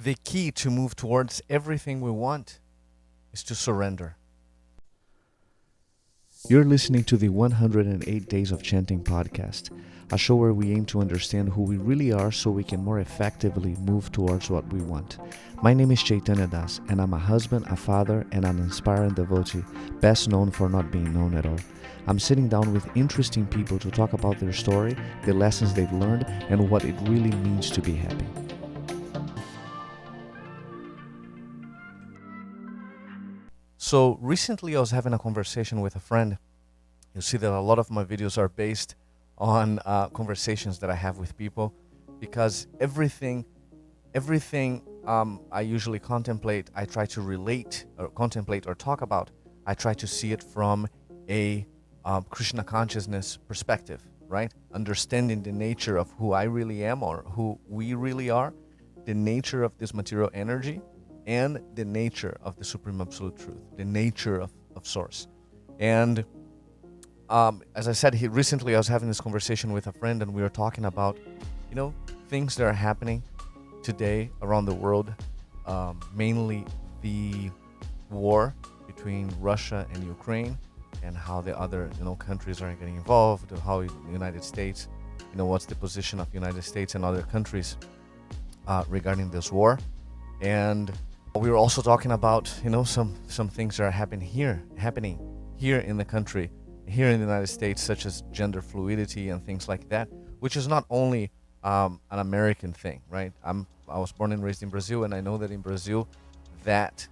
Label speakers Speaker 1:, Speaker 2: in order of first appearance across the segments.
Speaker 1: The key to move towards everything we want is to surrender. You're listening to the 108 Days of Chanting podcast, a show where we aim to understand who we really are so we can more effectively move towards what we want. My name is Chaitanya Das, and I'm a husband, a father, and an inspiring devotee, best known for not being known at all. I'm sitting down with interesting people to talk about their story, the lessons they've learned, and what it really means to be happy. So recently I was having a conversation with a friend. You see that a lot of my videos are based on conversations that I have with people, because everything I usually contemplate, I try to relate or contemplate or talk about, I try to see it from a Kṛṣṇa consciousness perspective, right? Understanding the nature of who I really am or who we really are, the nature of this material energy, and the nature of the Supreme Absolute Truth, the nature of Source. And as I said, recently I was having this conversation with a friend, and we were talking about, things that are happening today around the world, mainly the war between Russia and Ukraine, and how the other countries are getting involved, how the United States, what's the position of the United States and other countries regarding this war. And we were also talking about some things that are happening here in the country, here in the United States, such as gender fluidity and things like that, which is not only an American thing, right? I was born and raised in Brazil, and I know that in Brazil, that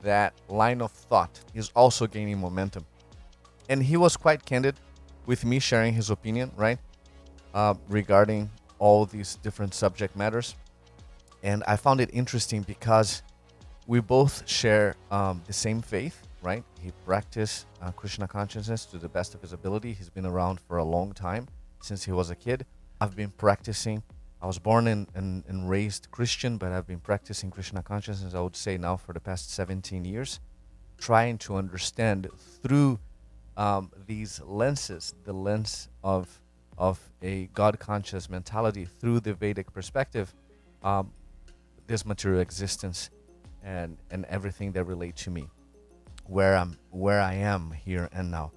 Speaker 1: that line of thought is also gaining momentum. And he was quite candid with me, sharing his opinion, right, regarding all these different subject matters. And I found it interesting because we both share the same faith, right? He practiced Kṛṣṇa consciousness to the best of his ability. He's been around for a long time, since he was a kid. I've been practicing. I was born and raised Christian, but I've been practicing Kṛṣṇa consciousness, I would say now, for the past 17 years, trying to understand through these lenses, the lens of a God-conscious mentality through the Vedic perspective, this material existence and everything that relate to me, where I am here and now.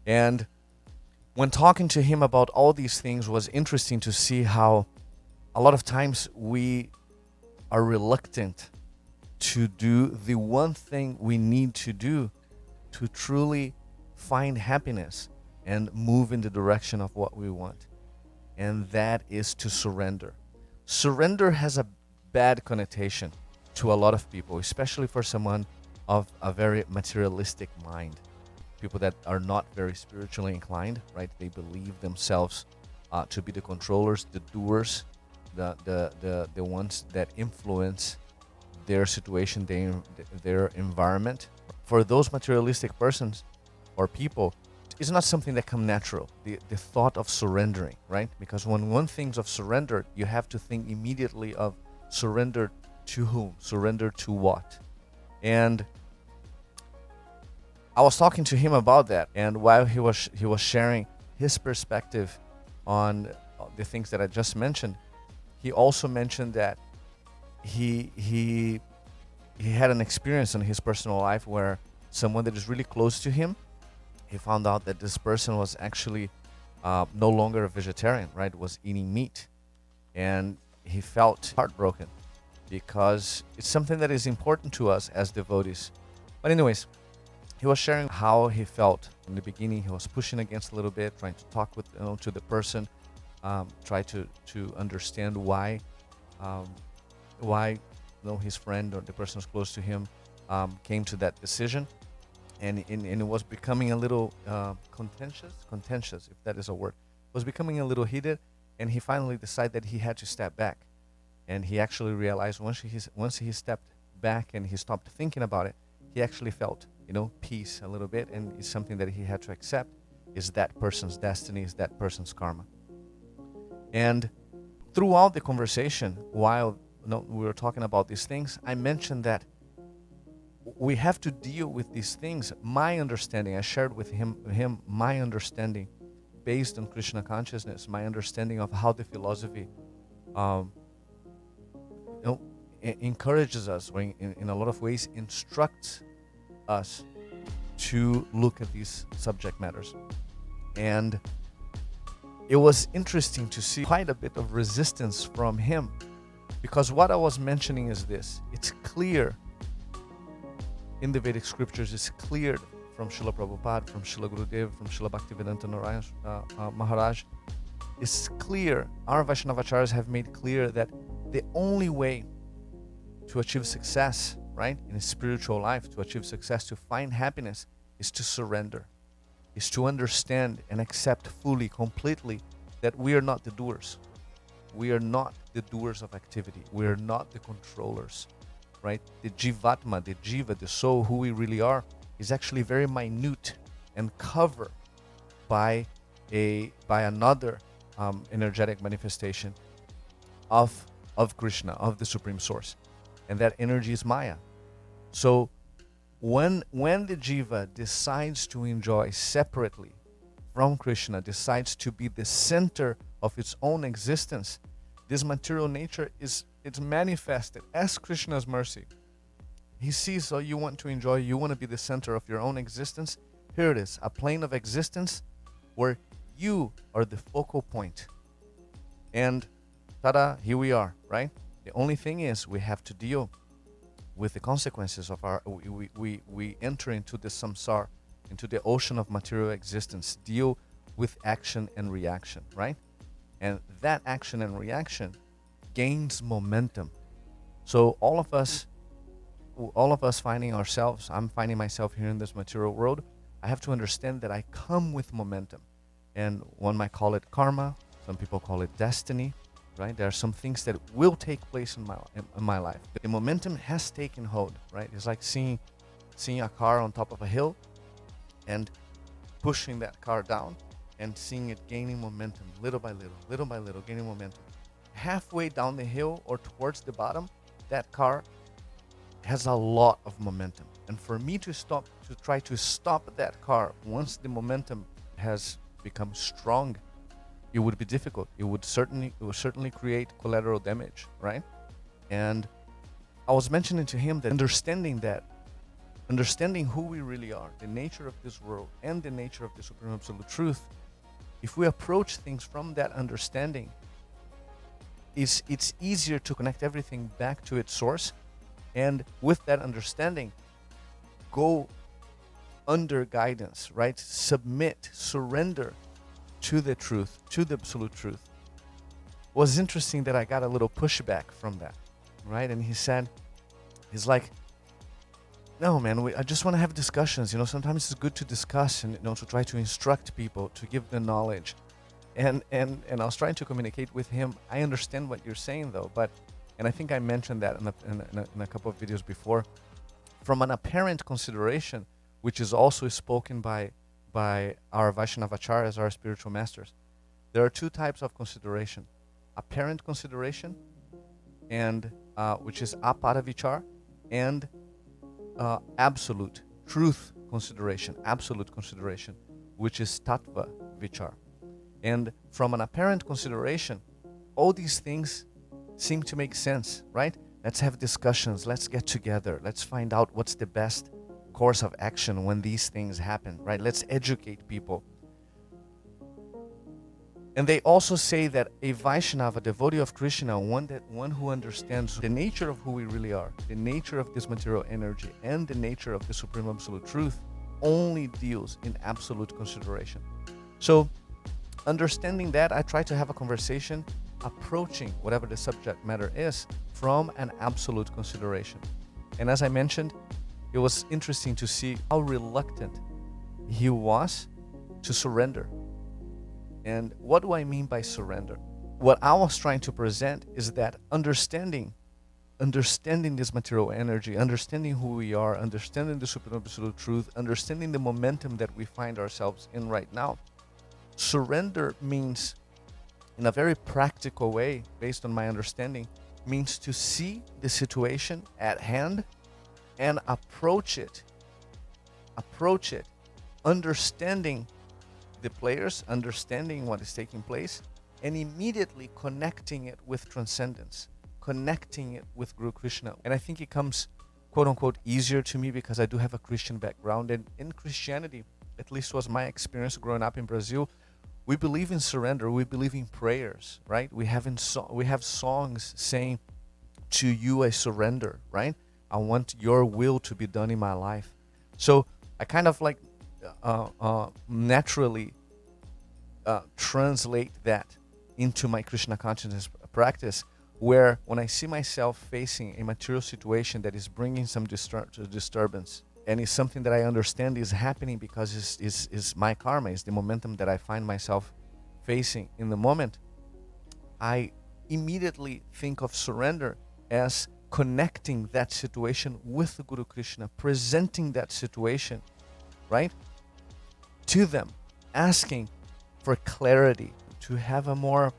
Speaker 1: And when talking to him about all these things, was interesting to see how a lot of times we are reluctant to do the one thing we need to do to truly find happiness and move in the direction of what we want. And that is to surrender. Surrender has a bad connotation to a lot of people, especially for someone of a very materialistic mind. People that are not very spiritually inclined, right? They believe themselves to be the controllers, the doers, the ones that influence their situation, their environment. For those materialistic persons or people, it's not something that comes natural, the thought of surrendering, right? Because when one thinks of surrender, you have to think immediately of surrender to whom? Surrender to what? And I was talking to him about that, and while he was sharing his perspective on the things that I just mentioned, he also mentioned that he had an experience in his personal life where someone that is really close to him, he found out that this person was actually no longer a vegetarian, right? Was eating meat, and he felt heartbroken because it's something that is important to us as devotees. But anyways, he was sharing how he felt in the beginning. He was pushing against a little bit, trying to talk with to the person, try to understand why his friend or the person who's close to him came to that decision, and it was becoming a little contentious, if that is a word. It was becoming a little heated, and he finally decided that he had to step back. And he actually realized once he stepped back and he stopped thinking about it, he actually felt peace a little bit, and it's something that he had to accept, is that person's destiny, is that person's karma. And throughout the conversation, while we were talking about these things, I mentioned that we have to deal with these things. My understanding, I shared with him my understanding based on Kṛṣṇa consciousness, my understanding of how the philosophy encourages us, or in a lot of ways instructs us to look at these subject matters. And it was interesting to see quite a bit of resistance from him, because what I was mentioning is this: it's clear in the Vedic scriptures, it's clear from Srila Prabhupada, from Srila Gurudev, from Srila Bhaktivedanta Maharaj, it's clear, our Vaishnavacharyas have made clear that the only way to achieve success, right, in a spiritual life, to achieve success, to find happiness, is to surrender, is to understand and accept fully, completely, that we are not the doers. We are not the doers of activity. We are not the controllers, right? The jivatma, the jiva, the soul, who we really are, is actually very minute and covered by another energetic manifestation of Kṛṣṇa, of the Supreme Source, and that energy is Maya. So when the jiva decides to enjoy separately from Kṛṣṇa, decides to be the center of its own existence, this material nature it's manifested as Kṛṣṇa's mercy. He sees, so you want to enjoy, you want to be the center of your own existence. Here it is, a plane of existence where you are the focal point. And tada, here we are, right? The only thing is we have to deal with the consequences of our, we enter into the samsara, into the ocean of material existence, deal with action and reaction, right? And that action and reaction gains momentum. So all of us finding ourselves, I'm finding myself here in this material world, I have to understand that I come with momentum. And one might call it karma, some people call it destiny, right? There are some things that will take place in my life. The momentum has taken hold, right? It's like seeing a car on top of a hill and pushing that car down and seeing it gaining momentum little by little, gaining momentum. Halfway down the hill or towards the bottom, that car has a lot of momentum. And for me to try to stop that car once the momentum has become strong, it would be difficult. It would certainly create collateral damage, right? And I was mentioning to him that understanding who we really are, the nature of this world and the nature of the Supreme Absolute Truth, if we approach things from that understanding, it's easier to connect everything back to its source, and with that understanding, go under guidance, right? Submit, surrender to the truth, to the absolute truth. It was interesting that I got a little pushback from that, right? And he's like, no, man, I just want to have discussions. Sometimes it's good to discuss and, to try to instruct people, to give them knowledge. And I was trying to communicate with him. I understand what you're saying, though, and I think I mentioned that in a couple of videos before, from an apparent consideration, which is also spoken by our Vaishnavacharyas, our spiritual masters. There are two types of consideration: apparent consideration, and which is aparavichar, and absolute truth consideration, absolute consideration, which is tattva vichar. And from an apparent consideration, all these things seem to make sense, right? Let's have discussions, let's get together, let's find out what's the best course of action when these things happen, right? Let's educate people. And they also say that a Vaishnava, devotee of Kṛṣṇa, one who understands the nature of who we really are, the nature of this material energy, and the nature of the Supreme Absolute Truth, only deals in absolute consideration. So, understanding that, I try to have a conversation approaching whatever the subject matter is from an absolute consideration. And as I mentioned, it was interesting to see how reluctant he was to surrender. And what do I mean by surrender? What I was trying to present is that understanding this material energy, understanding who we are, understanding the Supreme Absolute Truth, understanding the momentum that we find ourselves in right now, surrender means, in a very practical way, based on my understanding, means to see the situation at hand and approach it, understanding the players, understanding what is taking place, and immediately connecting it with transcendence, connecting it with Guru Krishna. And I think it comes, quote unquote, easier to me because I do have a Christian background. And in Christianity, at least was my experience growing up in Brazil, we believe in surrender. We believe in prayers, right? We have songs saying, to you I surrender, right? I want your will to be done in my life. So I kind of like naturally translate that into my Krishna consciousness practice, where when I see myself facing a material situation that is bringing some disturbance, and it's something that I understand is happening because it's my karma, is the momentum that I find myself facing in the moment, I immediately think of surrender as connecting that situation with the Guru Krishna, presenting that situation, right, to them, asking for clarity, to have a more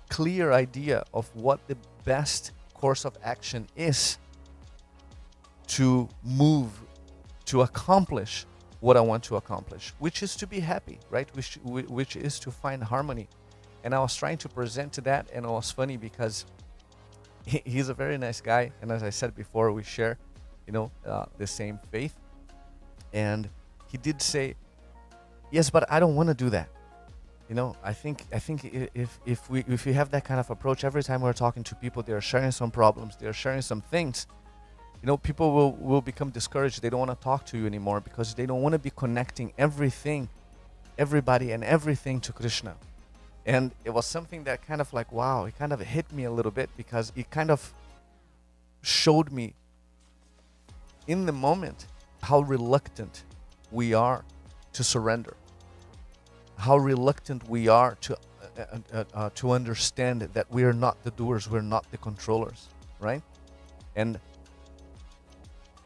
Speaker 1: clear idea of what the best course of action is to move, to accomplish what I want to accomplish, which is to be happy, right? Which is to find harmony. And I was trying to present to that, and it was funny because he's a very nice guy, and as I said before, we share, the same faith. And he did say, yes, but I don't want to do that. I think if we have that kind of approach, every time we're talking to people, they're sharing some problems, they're sharing some things, people will become discouraged. They don't want to talk to you anymore because they don't want to be connecting everybody and everything to Krishna. And it was something that kind of like, wow, it kind of hit me a little bit, because it kind of showed me in the moment how reluctant we are to surrender, how reluctant we are to understand that we are not the doers, we're not the controllers, right? And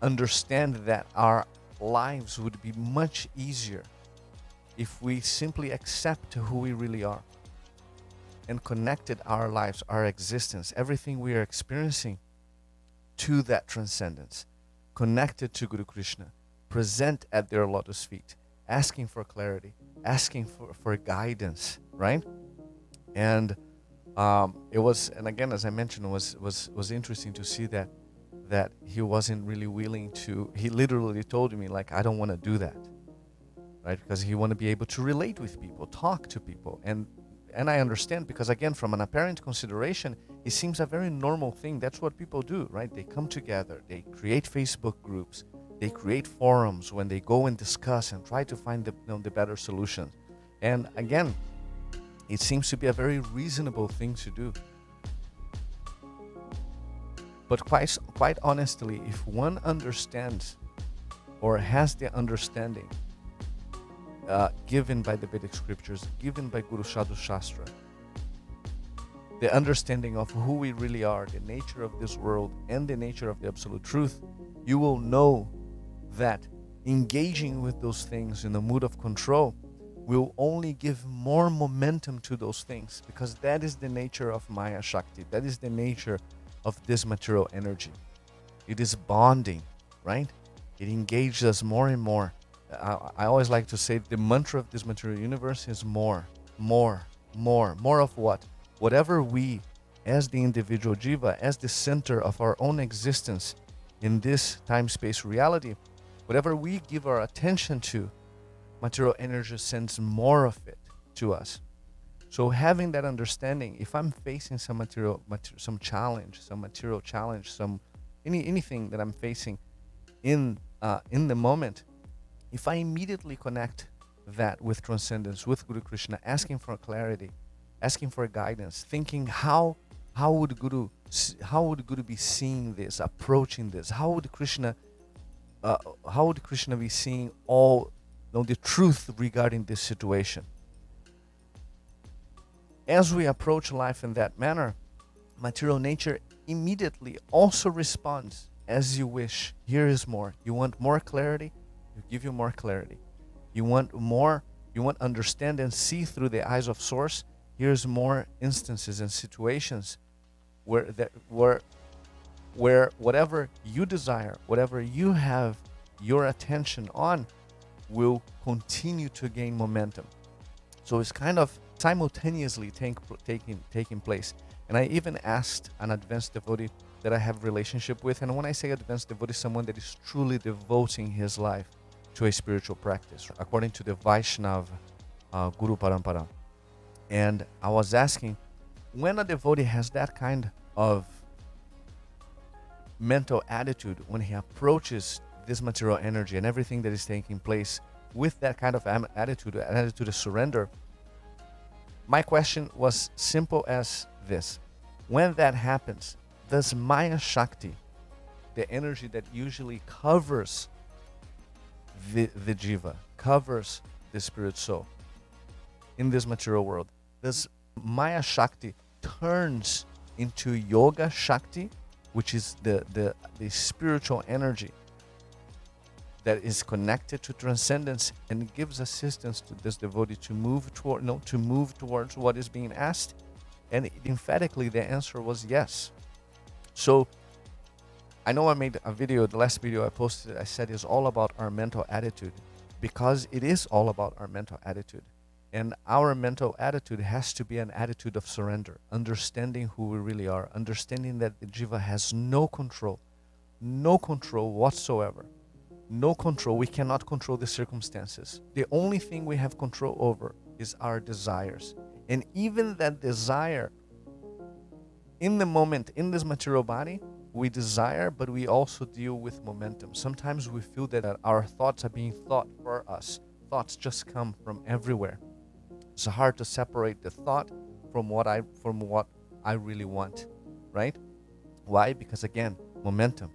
Speaker 1: understand that our lives would be much easier if we simply accept who we really are and connected our lives, our existence, everything we are experiencing to that transcendence, connected to Guru Krishna, present at their lotus feet, asking for clarity, asking for guidance, right? And it was, and again, as I mentioned, was interesting to see that he wasn't really willing to. He literally told me, like, I don't want to do that, right? Because he want to be able to relate with people, talk to people, and I understand, because again, from an apparent consideration, it seems a very normal thing. That's what people do, right? They come together, they create Facebook groups, they create forums when they go and discuss and try to find the better solution. And again, it seems to be a very reasonable thing to do. But quite honestly, if one understands or has the understanding given by the Vedic scriptures, given by Guru Sadhu Shastra, the understanding of who we really are, the nature of this world, and the nature of the absolute truth, you will know that engaging with those things in the mood of control will only give more momentum to those things, because that is the nature of Maya Shakti. That is the nature of this material energy. It is bonding, right? It engages us more and more. I always like to say the mantra of this material universe is more of what? Whatever we, as the individual jiva, as the center of our own existence in this time-space reality, whatever we give our attention to, material energy sends more of it to us. So having that understanding, if I'm facing some some challenge, some material challenge, anything that I'm facing in the moment, if I immediately connect that with transcendence, with Guru Krishna, asking for clarity, asking for guidance, thinking how would Guru be seeing this, approaching this? How would Krishna be seeing all the truth regarding this situation? As we approach life in that manner, material nature immediately also responds as you wish. Here is more. You want more clarity? You give you more clarity. You want understand and see through the eyes of source? Here's more instances and situations where whatever you desire, whatever you have your attention on, will continue to gain momentum. So it's kind of simultaneously taking place. And I even asked an advanced devotee that I have relationship with, and when I say advanced devotee, someone that is truly devoting his life to a spiritual practice, according to the Vaishnav Guru Parampara. And I was asking, when a devotee has that kind of mental attitude, when he approaches this material energy and everything that is taking place with that kind of attitude, an attitude of surrender, my question was simple as this. When that happens, does Maya Shakti, the energy that usually covers the jiva, covers the spirit soul in this material world, does Maya Shakti turns into Yoga Shakti, which is the spiritual energy that is connected to transcendence and gives assistance to this devotee to move towards what is being asked? And emphatically, the answer was yes. So I know I made a video, the last video I posted, I said is all about our mental attitude, because it is all about our mental attitude. And our mental attitude has to be an attitude of surrender, understanding who we really are, understanding that the jiva has no control whatsoever. No control. We cannot control the circumstances. The only thing we have control over is our desires. And even that desire, in the moment, in this material body, we desire, but we also deal with momentum. Sometimes we feel that our thoughts are being thought for us. Thoughts just come from everywhere. It's hard to separate the thought from what I really want, right? Why? Because again, momentum.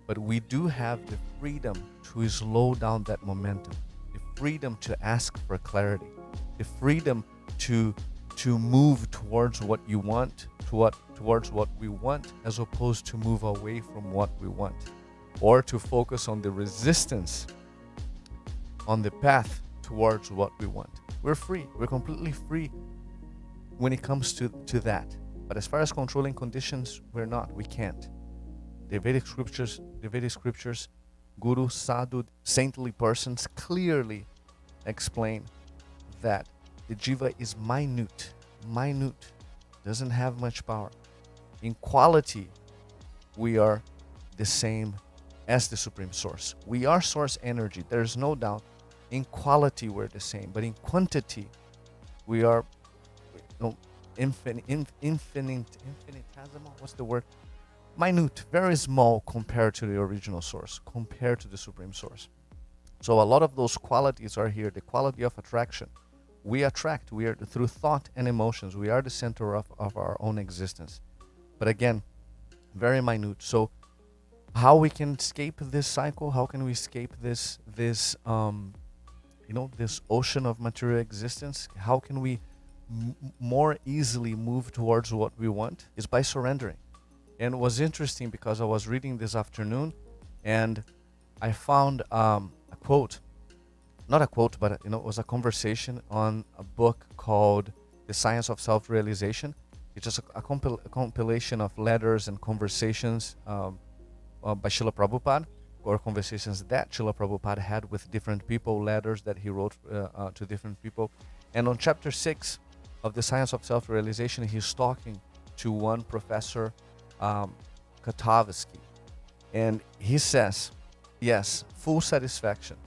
Speaker 1: But we do have the freedom to slow down that momentum, the freedom to ask for clarity, the freedom to move towards what you want, towards what we want, as opposed to move away from what we want, or to focus on the resistance on the path towards what we want. We're free. We're completely free when it comes to that. But as far as controlling conditions, we're not. We can't. The Vedic scriptures, Guru, Sadhu, saintly persons clearly explain that the jiva is minute, doesn't have much power. In quality, we are the same as the Supreme Source. We are source energy, there's no doubt. In quality, we're the same, but in quantity, we are infinitesimal. What's the word? Minute, very small compared to the original source, compared to the Supreme Source. So a lot of those qualities are here. The quality of attraction. We attract. We are through thought and emotions. We are the center of our own existence. But again, very minute. So how we can escape this cycle? How can we escape this ocean of material existence? How can we more easily move towards what we want? Is by surrendering. And it was interesting because I was reading this afternoon and I found a quote, not a quote, but it was a conversation on a book called The Science of Self-Realization. It's just a compilation of letters and conversations by Srila Prabhupada, or conversations that Srila Prabhupada had with different people, letters that he wrote to different people. And on chapter 6 of The Science of Self-Realization, he's talking to one professor, Katavsky, and he says, yes, full satisfaction.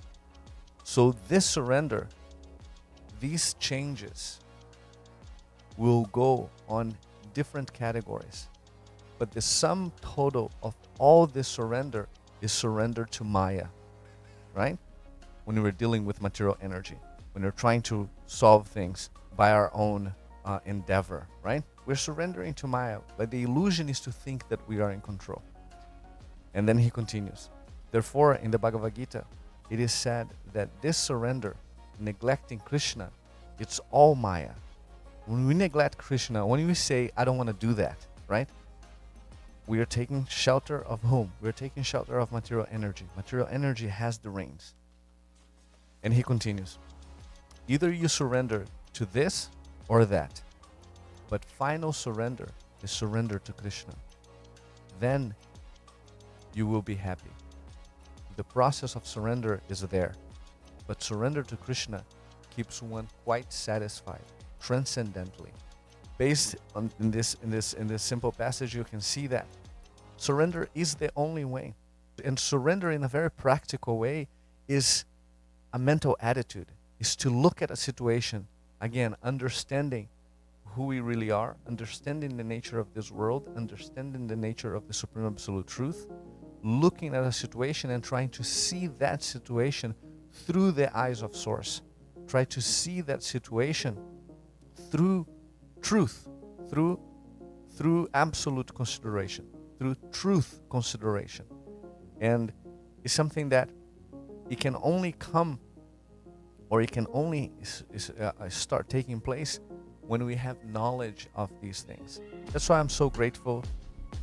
Speaker 1: So this surrender, these changes will go on different categories, but the sum total of all this surrender is surrender to Maya, right? When we're dealing with material energy, when we're trying to solve things by our own endeavor, right? We're surrendering to Maya, but the illusion is to think that we are in control. And then he continues. Therefore, in the Bhagavad Gita, it is said that this surrender, neglecting Kṛṣṇa, it's all Maya. When we neglect Kṛṣṇa, when we say, I don't want to do that, right? We are taking shelter of whom? We're taking shelter of material energy. Material energy has the reins. And he continues. Either you surrender to this or that. But final surrender is surrender to Kṛṣṇa. Then you will be happy. The process of surrender is there. But surrender to Kṛṣṇa keeps one quite satisfied, transcendently. Based on in this simple passage, you can see that surrender is the only way. And surrender in a very practical way is a mental attitude, is to look at a situation, again, understanding who we really are, understanding the nature of this world, understanding the nature of the Supreme Absolute Truth, looking at a situation and trying to see that situation through the eyes of Source. Try to see that situation through truth, through absolute consideration, through truth consideration. And it's something that it can only come, or it can only start taking place when we have knowledge of these things. That's why I'm so grateful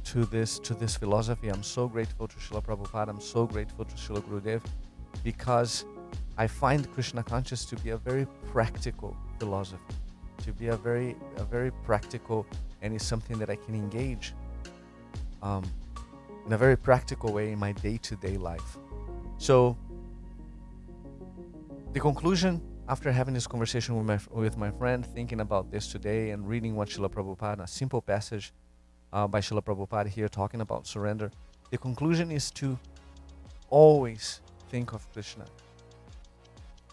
Speaker 1: to this philosophy. I'm so grateful to Srila Prabhupada. I'm so grateful to Srila Gurudev, because I find Krishna conscious to be a very practical philosophy, to be a very practical, and it's something that I can engage in a very practical way in my day-to-day life. So the conclusion, after having this conversation with my friend, thinking about this today and reading what Srila Prabhupada, a simple passage by Srila Prabhupada here talking about surrender, the conclusion is to always think of Krishna,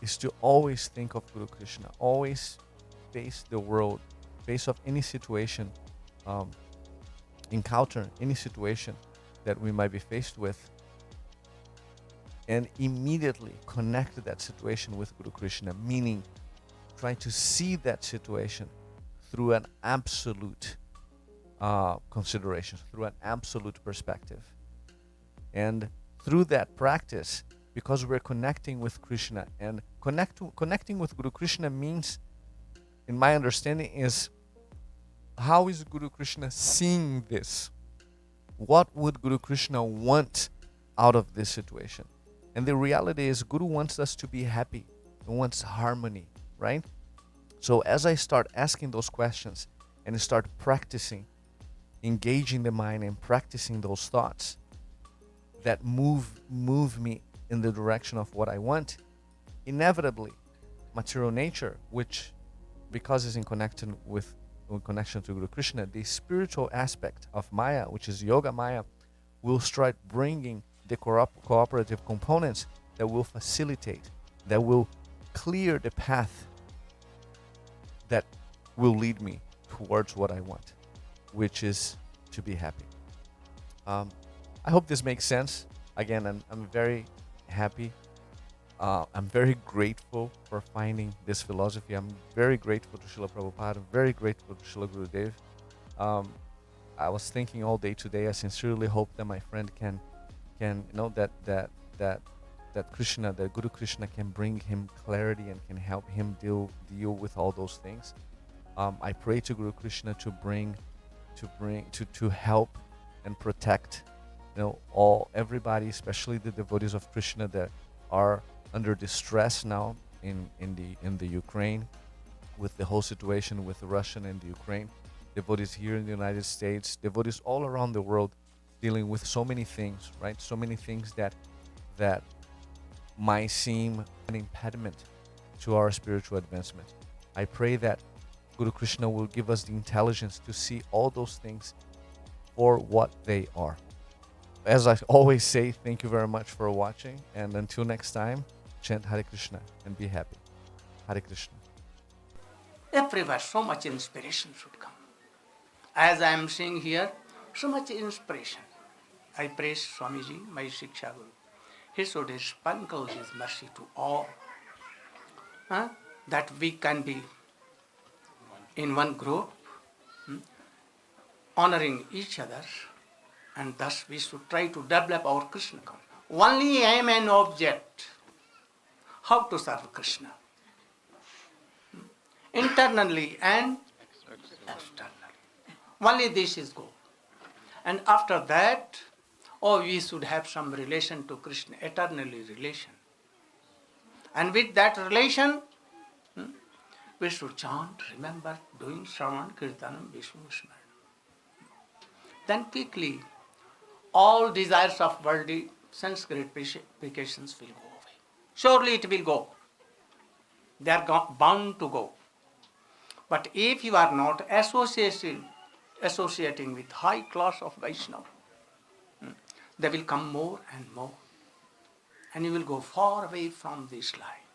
Speaker 1: is to always think of Guru Krishna, always face the world, face of any situation, encounter any situation that we might be faced with, and immediately connect that situation with Guru Krishna, meaning try to see that situation through an absolute consideration, through an absolute perspective. And through that practice, because we're connecting with Krishna, and connecting with Guru Krishna means, in my understanding, is how is Guru Krishna seeing this? What would Guru Krishna want out of this situation? And the reality is, Guru wants us to be happy. He wants harmony, right? So as I start asking those questions and start practicing, engaging the mind and practicing those thoughts that move me in the direction of what I want, inevitably, material nature, which, because it's in connection to Guru Krishna, the spiritual aspect of Maya, which is Yoga Maya, will start bringing the cooperative components that will facilitate, that will clear the path that will lead me towards what I want, which is to be happy. I hope this makes sense. Again, I'm very happy. I'm very grateful for finding this philosophy. I'm very grateful to Srila Prabhupada. I'm very grateful to Srila Gurudev. I was thinking all day today. I sincerely hope that my friend can that Krishna, that Guru Krishna, can bring him clarity and can help him deal with all those things. I pray to Guru Krishna to help and protect, everybody, especially the devotees of Krishna that are under distress now in the Ukraine, with the whole situation with Russia and the Ukraine. Devotees here in the United States, devotees all around the world, dealing with so many things, right? So many things that might seem an impediment to our spiritual advancement. I pray that Guru Krishna will give us the intelligence to see all those things for what they are. As I always say, thank you very much for watching, and until next time, chant Hare Krishna and be happy. Hare Krishna.
Speaker 2: Everywhere so much inspiration should come. As I am seeing here, so much inspiration. I praise Swamiji, my Shiksha Guru. He should sprinkle his mercy to all. That we can be in one group, honoring each other, and thus we should try to develop our Krishna consciousness. Only aim and object, how to serve Krishna, internally and externally. Only this is goal. And after that, we should have some relation to Krishna, eternally relation. And with that relation, we should chant, remember, doing Shravan, Kirtanam, Vishnu Smaran. Then quickly, all desires of worldly sense gratifications will go away. Surely it will go. They are bound to go. But if you are not associating with high class of Vaishnava, they will come more and more. And you will go far away from this life.